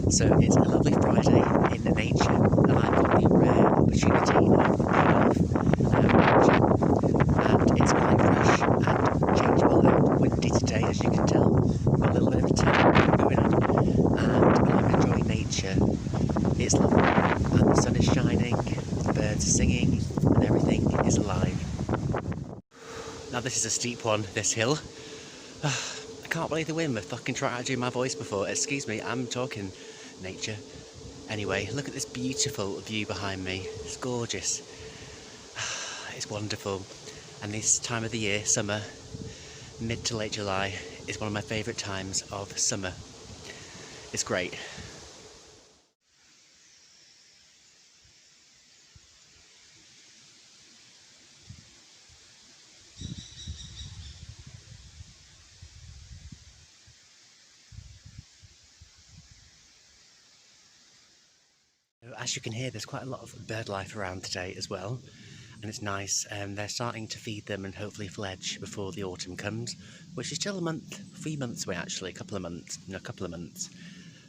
So it's a lovely Friday in nature, and I've got the rare opportunity of being off nature. And it's quite fresh and changeable and windy today, as you can tell. Got a little bit of a tail going on, and I'm enjoying nature. It's lovely, and the sun is shining, the birds are singing, and everything is alive. Now this is a steep one, this hill. I can't believe the wind were fucking trying to do my voice before. Excuse me, I'm talking nature. Anyway, look at this beautiful view behind me. It's gorgeous. It's wonderful. And this time of the year, summer, mid to late July, is one of my favourite times of summer. It's great. As you can hear, there's quite a lot of bird life around today as well, and it's nice. They're starting to feed them and hopefully fledge before the autumn comes, which is still 3 months away actually, a couple of months.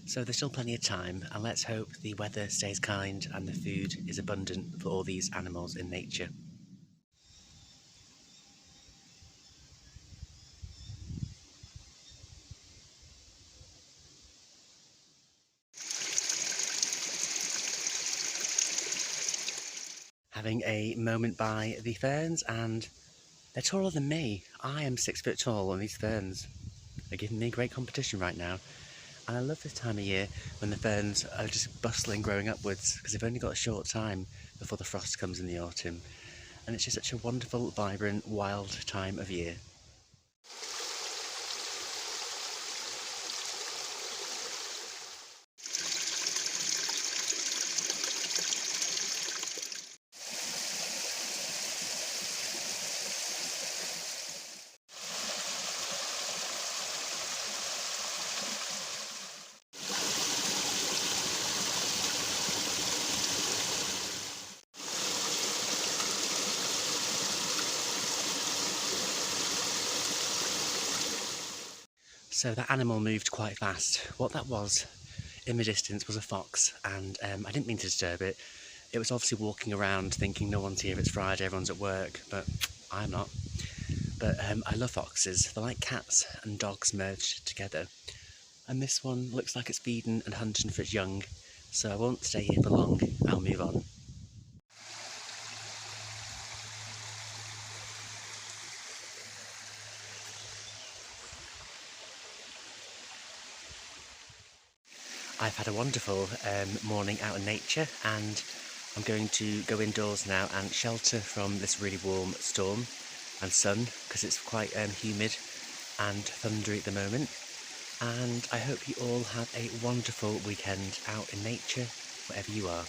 So there's still plenty of time, and let's hope the weather stays kind and the food is abundant for all these animals in nature. Having a moment by the ferns, and they're taller than me. I am 6 foot tall, and these ferns are giving me great competition right now. And I love this time of year when the ferns are just bustling growing upwards, because they've only got a short time before the frost comes in the autumn. And it's just such a wonderful, vibrant, wild time of year. So that animal moved quite fast. What that was in the distance was a fox, and I didn't mean to disturb it. It was obviously walking around thinking no one's here, it's Friday, everyone's at work, but I'm not. But I love foxes. They're like cats and dogs merged together. And this one looks like it's feeding and hunting for its young, so I won't stay here for long. I'll move on. I've had a wonderful morning out in nature, and I'm going to go indoors now and shelter from this really warm storm and sun, because it's quite humid and thundery at the moment. And I hope you all have a wonderful weekend out in nature, wherever you are.